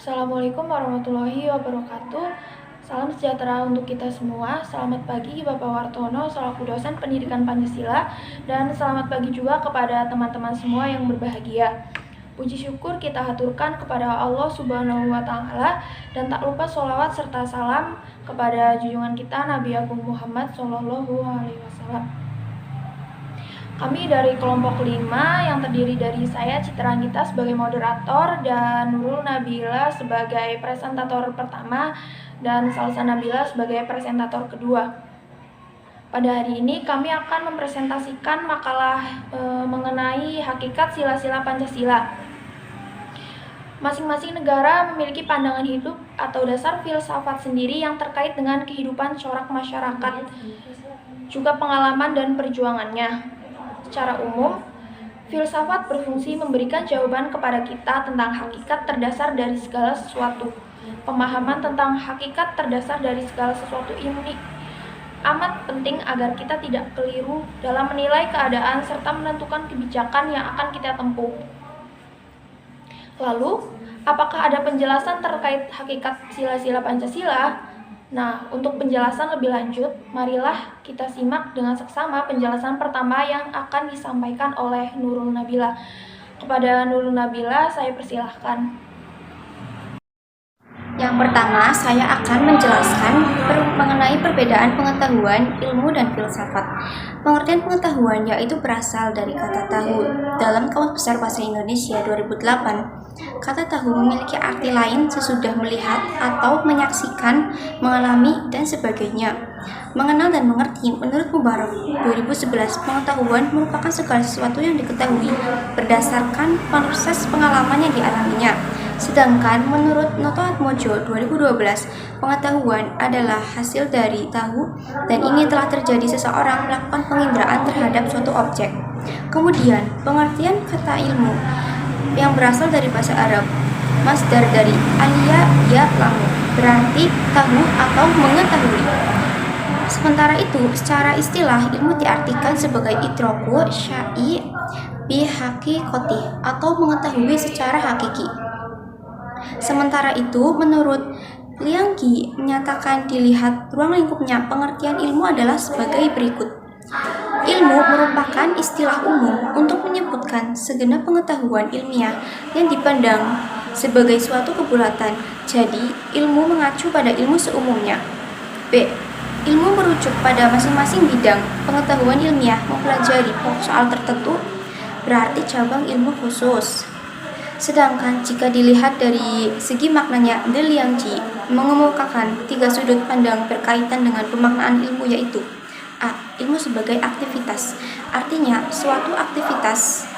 Assalamualaikum warahmatullahi wabarakatuh. Salam sejahtera untuk kita semua. Selamat pagi Bapak Wartono selaku dosen pendidikan Pancasila, dan selamat pagi juga kepada teman-teman semua yang berbahagia. Puji syukur kita haturkan kepada Allah Subhanahu wa Ta'ala, dan tak lupa sholawat serta salam kepada junjungan kita Nabi Agung Muhammad Sallallahu Alaihi Wasallam. Kami dari kelompok 5 yang terdiri dari saya Citra Anggita sebagai moderator dan Nurul Nabila sebagai presentator pertama dan Salsa Nabila sebagai presentator kedua. Pada hari ini kami akan mempresentasikan makalah mengenai hakikat sila-sila Pancasila. Masing-masing negara memiliki pandangan hidup atau dasar filsafat sendiri yang terkait dengan kehidupan corak masyarakat, juga pengalaman dan perjuangannya. Secara umum, filsafat berfungsi memberikan jawaban kepada kita tentang hakikat terdasar dari segala sesuatu. Pemahaman tentang hakikat terdasar dari segala sesuatu ini amat penting agar kita tidak keliru dalam menilai keadaan serta menentukan kebijakan yang akan kita tempuh. Lalu, apakah ada penjelasan terkait hakikat sila-sila Pancasila? Nah, untuk penjelasan lebih lanjut, marilah kita simak dengan seksama penjelasan pertama yang akan disampaikan oleh Nurul Nabila. Kepada Nurul Nabila, saya persilahkan. Yang pertama, saya akan menjelaskan mengenai perbedaan pengetahuan, ilmu, dan filsafat. Pengertian pengetahuan yaitu berasal dari kata tahu. Dalam Kamus Besar Bahasa Indonesia 2008, kata tahu memiliki arti lain sesudah melihat atau menyaksikan, mengalami, dan sebagainya. Mengenal dan mengerti, menurut Mubarak 2011, pengetahuan merupakan segala sesuatu yang diketahui berdasarkan proses pengalaman yang dialaminya. Sedangkan menurut Noto Atmojo 2012, pengetahuan adalah hasil dari tahu dan ini telah terjadi seseorang melakukan penginderaan terhadap suatu objek. Kemudian, pengertian kata ilmu yang berasal dari bahasa Arab, masdar dari alia ya lamu, berarti tahu atau mengetahui. Sementara itu, secara istilah ilmu diartikan sebagai itroku syai bihaqikoti atau mengetahui secara hakiki. Sementara itu, menurut Liang Qi menyatakan dilihat ruang lingkupnya, pengertian ilmu adalah sebagai berikut. Ilmu merupakan istilah umum untuk menyebutkan segenap pengetahuan ilmiah yang dipandang sebagai suatu kebulatan. Jadi, ilmu mengacu pada ilmu seumumnya. B. Ilmu merujuk pada masing-masing bidang. Pengetahuan ilmiah mempelajari soal tertentu, berarti cabang ilmu khusus. Sedangkan jika dilihat dari segi maknanya, De Liang Qi mengemukakan 3 sudut pandang berkaitan dengan pemaknaan ilmu, yaitu A. Ilmu sebagai aktivitas, artinya suatu aktivitas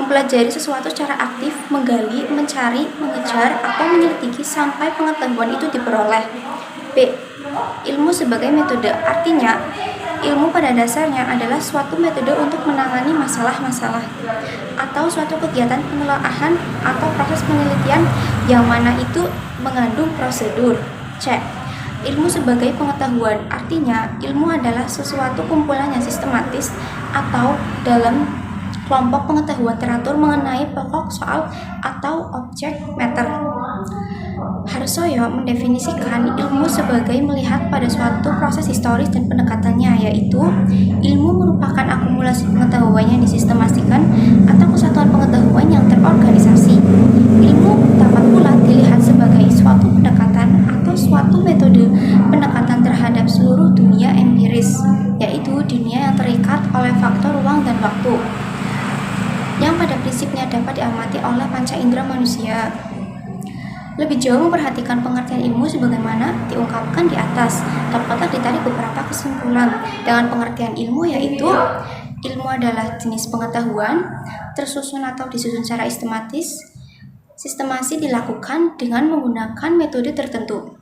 mempelajari sesuatu secara aktif, menggali, mencari, mengejar, atau menyelidiki sampai pengetahuan itu diperoleh. B. Ilmu sebagai metode, artinya ilmu pada dasarnya adalah suatu metode untuk menangani masalah-masalah atau suatu kegiatan penelaahan atau proses penelitian yang mana itu mengandung prosedur. C. Ilmu sebagai pengetahuan, artinya ilmu adalah sesuatu kumpulan yang sistematis atau dalam kelompok pengetahuan teratur mengenai pokok soal atau objek matter. Harsoyo mendefinisikan ilmu sebagai melihat pada suatu proses historis dan pendekatannya, yaitu ilmu merupakan akumulasi pengetahuan yang disistemasikan atau kesatuan pengetahuan yang terorganisasi. Ilmu dapat pula dilihat sebagai suatu pendekatan atau suatu metode pendekatan terhadap seluruh dunia empiris, yaitu dunia yang terikat oleh faktor ruang dan waktu, yang pada prinsipnya dapat diamati oleh panca indera manusia. Lebih jauh memperhatikan pengertian ilmu sebagaimana diungkapkan di atas, dapat ditarik beberapa kesimpulan dengan pengertian ilmu, yaitu ilmu adalah jenis pengetahuan tersusun atau disusun secara sistematis. Sistemasi dilakukan dengan menggunakan metode tertentu.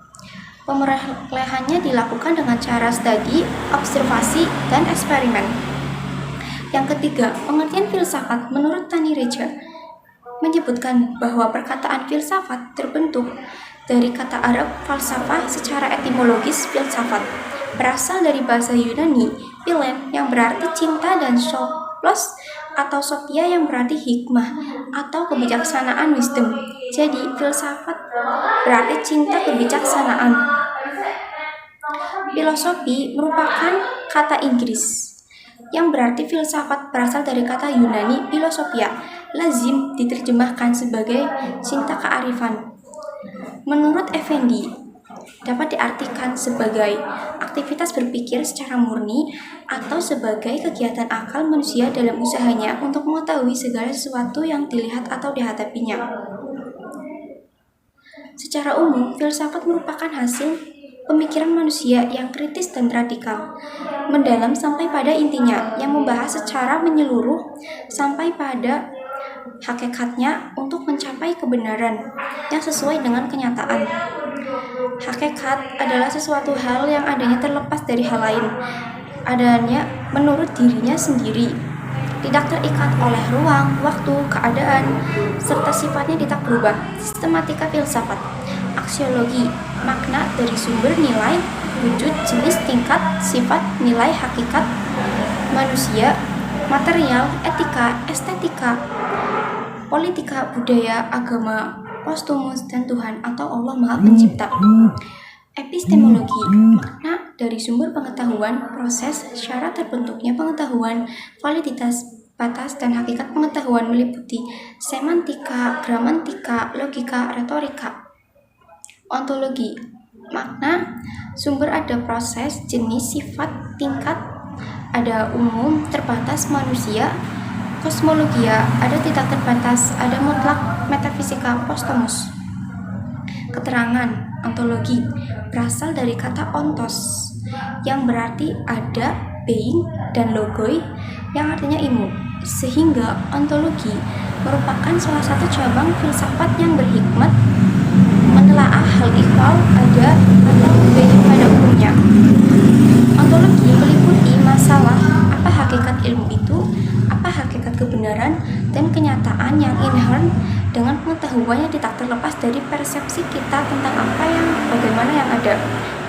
Pemerolehannya dilakukan dengan cara studi, observasi, dan eksperimen. Yang ketiga, pengertian filsafat menurut Tani Reja menyebutkan bahwa perkataan filsafat terbentuk dari kata Arab falsafah. Secara etimologis, filsafat berasal dari bahasa Yunani philen yang berarti cinta dan sophlos atau sophia yang berarti hikmah atau kebijaksanaan wisdom. Jadi filsafat berarti cinta kebijaksanaan. Filosofi merupakan kata Inggris yang berarti filsafat berasal dari kata Yunani philosophia, lazim diterjemahkan sebagai cinta kearifan. Menurut Effendi, dapat diartikan sebagai aktivitas berpikir secara murni atau sebagai kegiatan akal manusia dalam usahanya untuk mengetahui segala sesuatu yang dilihat atau dihadapinya. Secara umum, filsafat merupakan hasil pemikiran manusia yang kritis dan radikal, mendalam sampai pada intinya, yang membahas secara menyeluruh sampai pada hakikatnya untuk mencapai kebenaran yang sesuai dengan kenyataan. Hakikat adalah sesuatu hal yang adanya terlepas dari hal lain, adanya menurut dirinya sendiri, tidak terikat oleh ruang, waktu, keadaan, serta sifatnya tidak berubah. Sistematika filsafat, aksiologi, makna dari sumber nilai, wujud, jenis, tingkat, sifat, nilai, hakikat, manusia, material, etika, estetika, politika, budaya, agama, postumus, dan Tuhan atau Allah Maha Pencipta. Epistemologi, makna dari sumber pengetahuan, proses, syarat terbentuknya pengetahuan, validitas, batas, dan hakikat pengetahuan meliputi semantika, gramatika, logika, retorika. Ontologi, makna sumber ada proses, jenis, sifat, tingkat, ada umum, terbatas, manusia. Kosmologia, ada tidak terbatas, ada mutlak, metafisika, postumus. Keterangan, ontologi, berasal dari kata ontos, yang berarti ada, being, dan logoi, yang artinya ilmu. Sehingga ontologi merupakan salah satu cabang filsafat yang berhikmat menelaah hal ihwal ada atau being pada umumnya. Ontologi meliputi masalah apa hakikat ilmu itu, apa hakikat kebenaran, dan kenyataan yang inherent dengan pengetahuan yang tidak terlepas dari persepsi kita tentang apa yang bagaimana yang ada.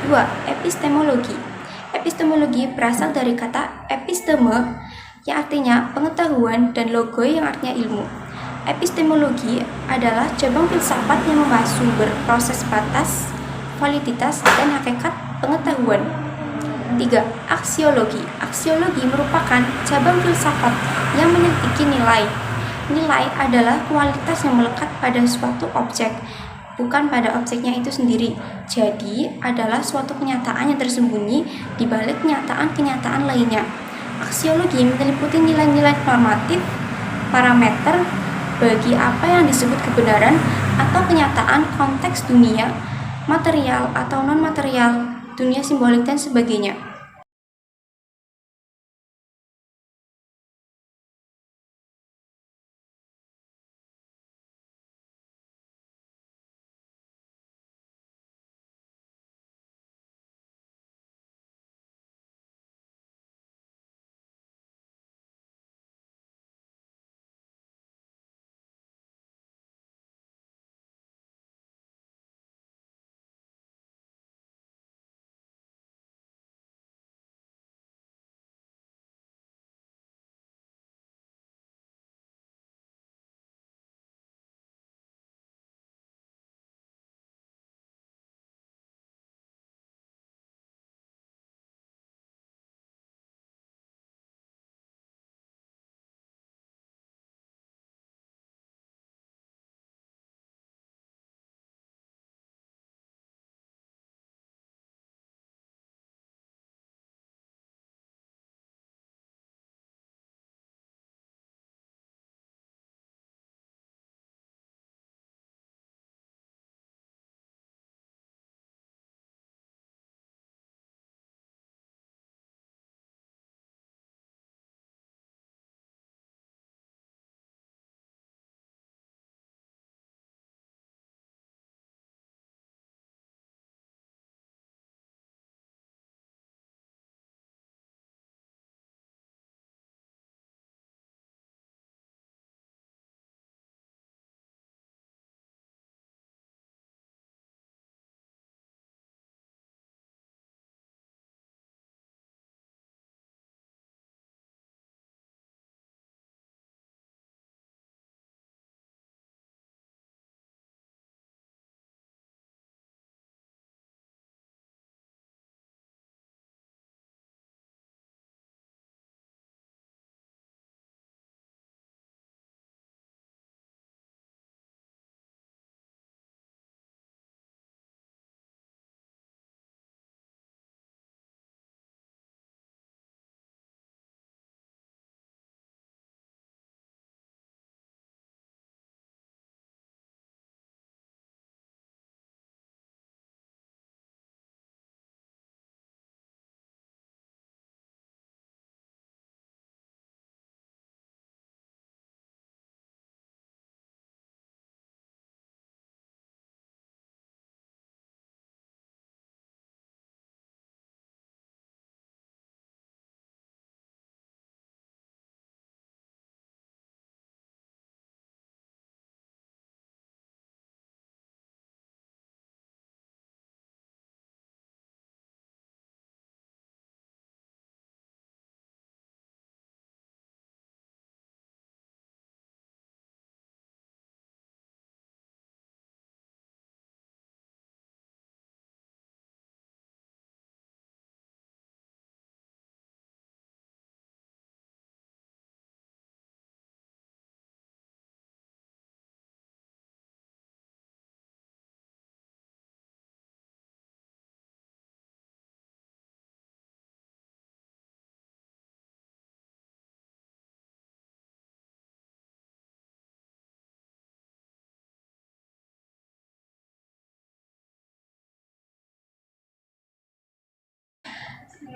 2. Epistemologi. Epistemologi berasal dari kata episteme yang artinya pengetahuan dan logoi yang artinya ilmu. Epistemologi adalah cabang filsafat yang membahas sumber, proses, batas, validitas, dan hakikat pengetahuan. 3. Aksiologi. Aksiologi merupakan cabang filsafat yang menyelidiki nilai. Nilai adalah kualitas yang melekat pada suatu objek, bukan pada objeknya itu sendiri. Jadi, adalah suatu kenyataan yang tersembunyi di balik kenyataan-kenyataan lainnya. Aksiologi meliputi nilai-nilai normatif, parameter bagi apa yang disebut kebenaran atau kenyataan konteks dunia, material atau non-material, dunia simbolik, dan sebagainya.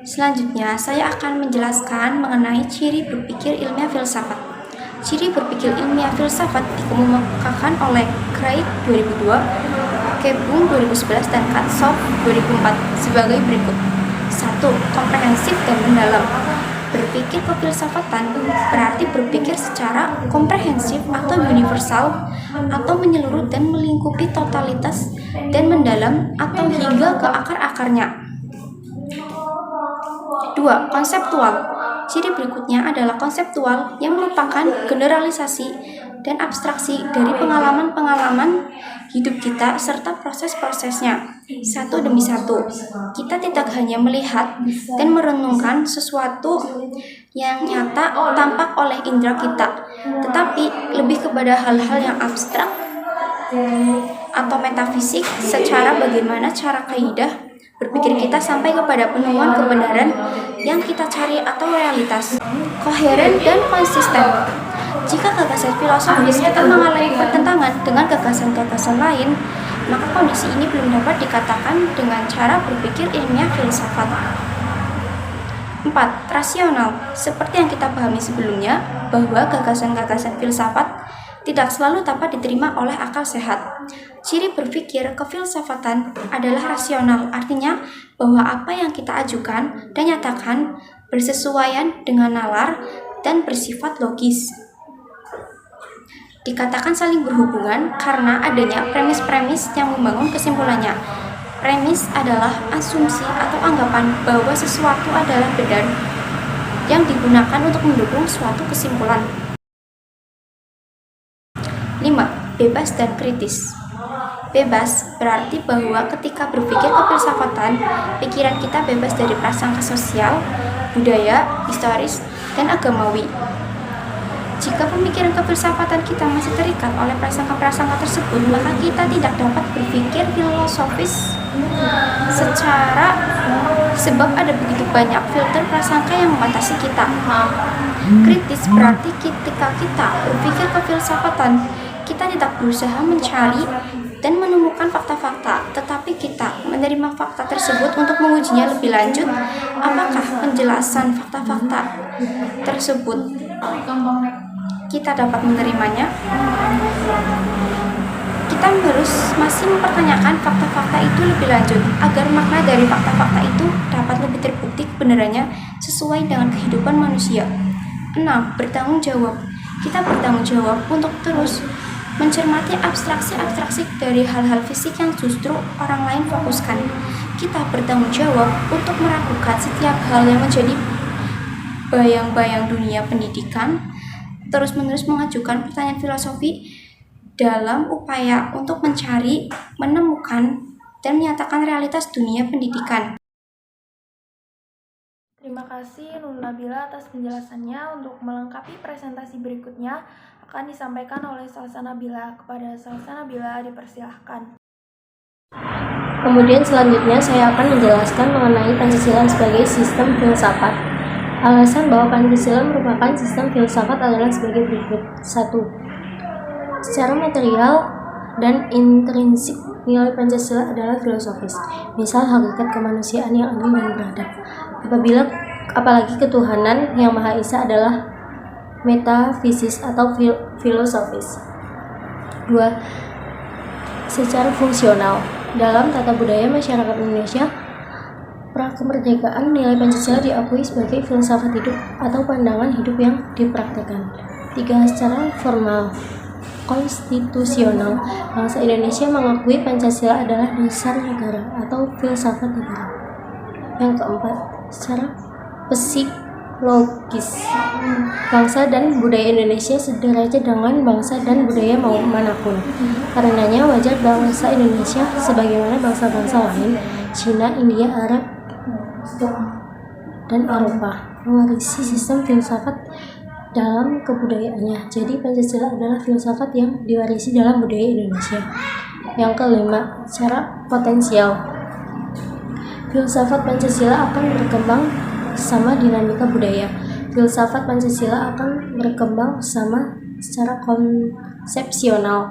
Selanjutnya, saya akan menjelaskan mengenai ciri berpikir ilmiah filsafat. Ciri berpikir ilmiah filsafat dikemukakan oleh Craig 2002, Kebun 2011, dan Katsov 2004 sebagai berikut. 1. Komprehensif dan mendalam. Berpikir kefilsafatan berarti berpikir secara komprehensif atau universal atau menyeluruh dan melingkupi totalitas dan mendalam atau hingga ke akar-akarnya. 2. Konseptual. Ciri berikutnya adalah konseptual yang merupakan generalisasi dan abstraksi dari pengalaman-pengalaman hidup kita serta proses-prosesnya satu demi satu. Kita tidak hanya melihat dan merenungkan sesuatu yang nyata tampak oleh indera kita, tetapi lebih kepada hal-hal yang abstrak atau metafisik secara bagaimana cara kaidah berpikir kita sampai kepada penemuan kebenaran yang kita cari atau realitas. Koheren dan konsisten. Jika gagasan filosofis kita mengalami pertentangan dengan gagasan-gagasan lain, maka kondisi ini belum dapat dikatakan dengan cara berpikir ilmiah filsafat. 4. Rasional. Seperti yang kita pahami sebelumnya, bahwa gagasan-gagasan filsafat tidak selalu dapat diterima oleh akal sehat. Ciri berpikir kefilsafatan adalah rasional, artinya bahwa apa yang kita ajukan dan nyatakan bersesuaian dengan nalar dan bersifat logis. Dikatakan saling berhubungan karena adanya premis-premis yang membangun kesimpulannya. Premis adalah asumsi atau anggapan bahwa sesuatu adalah benar yang digunakan untuk mendukung suatu kesimpulan. 5. Bebas dan kritis. Bebas berarti bahwa ketika berpikir kefilsafatan, pikiran kita bebas dari prasangka sosial, budaya, historis, dan agamawi. Jika pemikiran kefilsafatan kita masih terikat oleh prasangka-prasangka tersebut, maka kita tidak dapat berpikir filosofis sebab ada begitu banyak filter prasangka yang membatasi kita. Kritis berarti ketika kita berpikir kefilsafatan, kita tidak berusaha mencari dan menemukan fakta-fakta, tetapi kita menerima fakta tersebut untuk mengujinya lebih lanjut. Apakah penjelasan fakta-fakta tersebut kita dapat menerimanya? Kita harus masih mempertanyakan fakta-fakta itu lebih lanjut agar makna dari fakta-fakta itu dapat lebih terbukti kebenarannya sesuai dengan kehidupan manusia. 6. Bertanggung jawab. Kita bertanggung jawab untuk terus mencermati abstraksi-abstraksi dari hal-hal fisik yang justru orang lain fokuskan. Kita bertanggung jawab untuk meragukan setiap hal yang menjadi bayang-bayang dunia pendidikan, terus-menerus mengajukan pertanyaan filosofi dalam upaya untuk mencari, menemukan, dan menyatakan realitas dunia pendidikan. Terima kasih Nur Nabila atas penjelasannya. Untuk melengkapi presentasi berikutnya akan disampaikan oleh Salsa Nabila. Kepada Salsa Nabila dipersilahkan. Kemudian selanjutnya saya akan menjelaskan mengenai Pancasila sebagai sistem filsafat. Alasan bahwa Pancasila merupakan sistem filsafat adalah sebagai berikut. 1. Secara material dan intrinsik, nilai Pancasila adalah filosofis. Misal hakikat kemanusiaan yang adil dan beradab. Apalagi ketuhanan yang Maha Esa adalah metafisis atau filosofis. 2. Secara fungsional, dalam tata budaya masyarakat Indonesia pra-kemerdekaan, nilai Pancasila diakui sebagai filsafat hidup atau pandangan hidup yang dipraktekkan. 3. Secara formal, konstitusional, bangsa Indonesia mengakui Pancasila adalah dasar negara atau filsafat negara. Yang keempat, secara psikologis, bangsa dan budaya Indonesia sederajat dengan bangsa dan budaya manapun. Karenanya wajar bangsa Indonesia sebagaimana bangsa-bangsa lain, Cina, India, Arab, dan Eropa, mewarisi sistem filsafat dalam kebudayaannya. Jadi Pancasila adalah filsafat yang diwarisi dalam budaya Indonesia. Yang kelima, secara potensial, filsafat Pancasila akan berkembang sama dinamika budaya. Filsafat Pancasila akan berkembang sama secara konsepsional,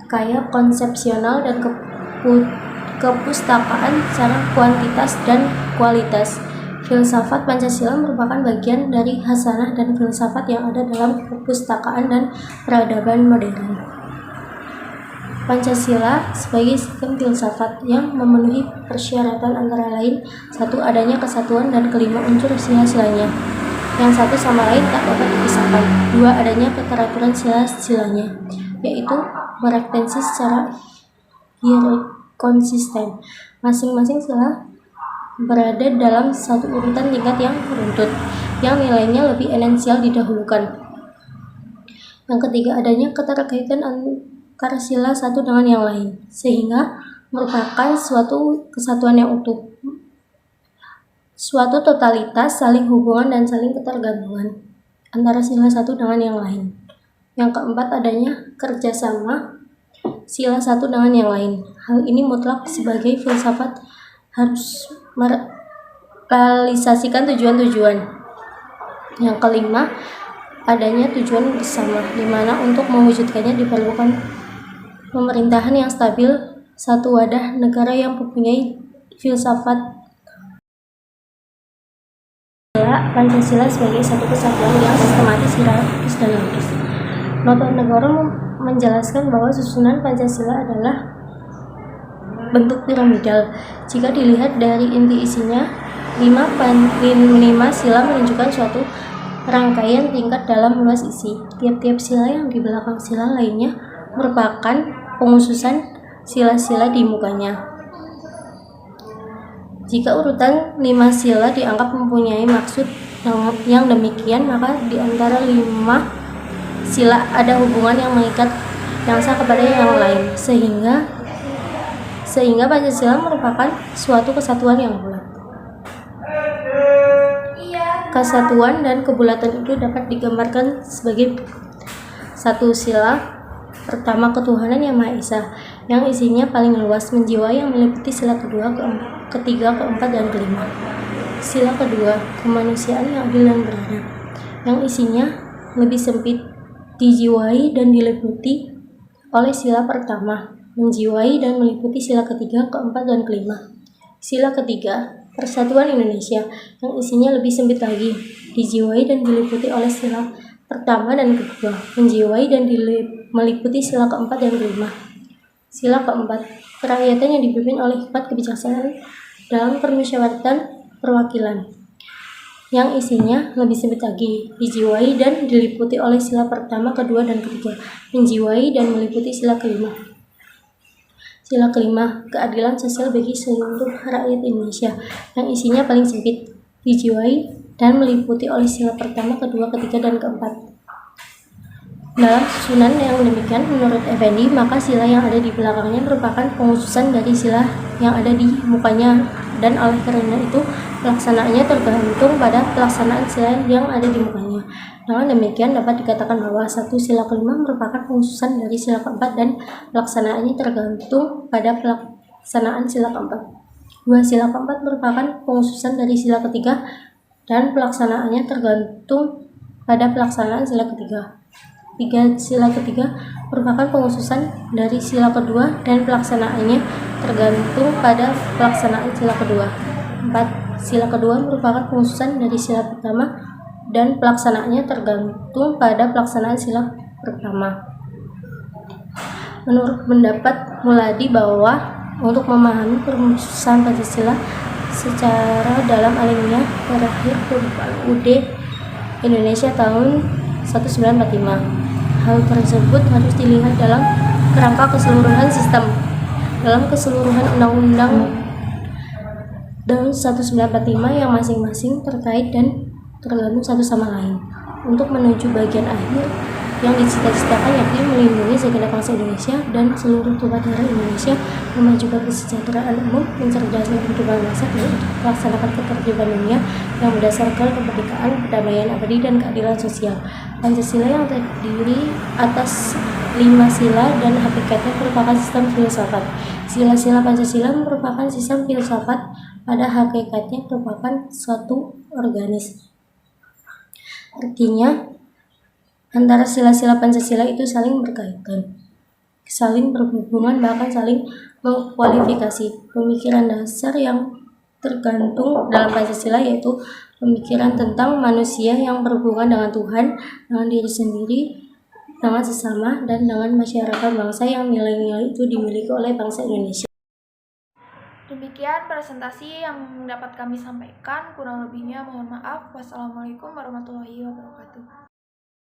kaya konsepsional dan kepustakaan secara kuantitas dan kualitas. Filsafat Pancasila merupakan bagian dari hasanah dan filsafat yang ada dalam perpustakaan dan peradaban modern. Pancasila sebagai sistem filsafat yang memenuhi persyaratan antara lain: 1. Adanya kesatuan dan kelima unsur sila-silanya yang satu sama lain tak dapat dipisahkan. 2. Adanya keteraturan sila-silanya, yaitu berekspresi secara konsisten. Masing-masing sila berada dalam satu urutan tingkat yang runtut, yang nilainya lebih esensial didahulukan. Yang ketiga, adanya keterkaitan antara sila satu dengan yang lain, sehingga merupakan suatu kesatuan yang utuh, suatu totalitas, saling hubungan dan saling ketergantungan antara sila satu dengan yang lain. Yang keempat, adanya kerjasama sila satu dengan yang lain. Hal ini mutlak sebagai filsafat harus merealisasikan tujuan-tujuan. Yang kelima, adanya tujuan bersama, di mana untuk mewujudkannya diperlukan pemerintahan yang stabil, satu wadah negara yang mempunyai filsafat. Pancasila sebagai satu kesatuan yang sistematis, hierarkis, dan logis. Nota negara menjelaskan bahwa susunan Pancasila adalah bentuk piramidal. Jika dilihat dari inti isinya, 5 sila menunjukkan suatu rangkaian tingkat dalam luas isi. Tiap-tiap sila yang di belakang sila lainnya merupakan pengususan sila-sila di mukanya. Jika urutan 5 sila dianggap mempunyai maksud yang demikian, maka di antara 5 sila ada hubungan yang mengikat yang sah kepada yang lain, sehingga Pancasila merupakan suatu kesatuan yang bulat. Kesatuan dan kebulatan itu dapat digambarkan sebagai satu sila pertama, ketuhanan yang Maha Esa, yang isinya paling luas, menjiwai, yang meliputi sila kedua, ketiga, keempat, dan kelima. Sila kedua, kemanusiaan yang adil dan beradab, yang isinya lebih sempit, dijiwai dan diliputi oleh sila pertama, menjiwai dan meliputi sila ketiga, keempat, dan kelima. Sila ketiga, persatuan Indonesia, yang isinya lebih sempit lagi, dijiwai dan diliputi oleh sila pertama dan kedua, menjiwai dan meliputi sila keempat dan kelima. Sila keempat, kerakyatan yang dipimpin oleh hikmat kebijaksanaan dalam permusyawaratan perwakilan, yang isinya lebih sempit lagi, dijiwai dan diliputi oleh sila pertama, kedua, dan ketiga, menjiwai dan meliputi sila kelima. Sila kelima, keadilan sosial bagi seluruh rakyat Indonesia, yang isinya paling sempit, dijiwai dan meliputi oleh sila pertama, kedua, ketiga, dan keempat. Dalam susunan yang demikian, menurut Effendi, maka sila yang ada di belakangnya merupakan pengususan dari sila yang ada di mukanya, dan oleh karena itu pelaksanaannya tergantung pada pelaksanaan sila yang ada di mukanya. Dengan demikian dapat dikatakan bahwa satu sila kelima merupakan pengususan dari sila keempat dan pelaksanaannya tergantung pada pelaksanaan sila keempat. 2. Sila keempat merupakan pengususan dari sila ketiga dan pelaksanaannya tergantung pada pelaksanaan sila ketiga. 3. Sila ketiga merupakan pengususan dari sila kedua dan pelaksanaannya tergantung pada pelaksanaan sila kedua. 4. Sila kedua merupakan pengususan dari sila pertama dan pelaksanaannya tergantung pada pelaksanaan sila pertama. Menurut pendapat Muladi bahwa untuk memahami perumusan Pancasila secara dalam alamiah terakhir perubahan UUD Indonesia tahun 1945. Hal tersebut harus dilihat dalam kerangka keseluruhan sistem, dalam keseluruhan undang-undang tahun 1945 yang masing-masing terkait dan tergantung satu sama lain, untuk menuju bagian akhir yang dicita-citakan, yakni melindungi segenap bangsa Indonesia dan seluruh tumpah darah Indonesia, memajukan kesejahteraan umum, mencerdaskan kehidupan bangsa, dan untuk melaksanakan ketertiban dunia yang berdasarkan kemerdekaan, perdamaian abadi, dan keadilan sosial. Pancasila yang terdiri atas 5 sila dan hakikatnya merupakan sistem filsafat. Sila-sila Pancasila merupakan sistem filsafat, pada hakikatnya merupakan suatu organisme. Artinya, antara sila-sila Pancasila itu saling berkaitan, saling berhubungan, bahkan saling mengkualifikasi. Pemikiran dasar yang tergantung dalam Pancasila, yaitu pemikiran tentang manusia yang berhubungan dengan Tuhan, dengan diri sendiri, dengan sesama, dan dengan masyarakat bangsa yang nilai-nilai itu dimiliki oleh bangsa Indonesia. Demikian presentasi yang dapat kami sampaikan. Kurang lebihnya mohon maaf. Wassalamualaikum warahmatullahi wabarakatuh.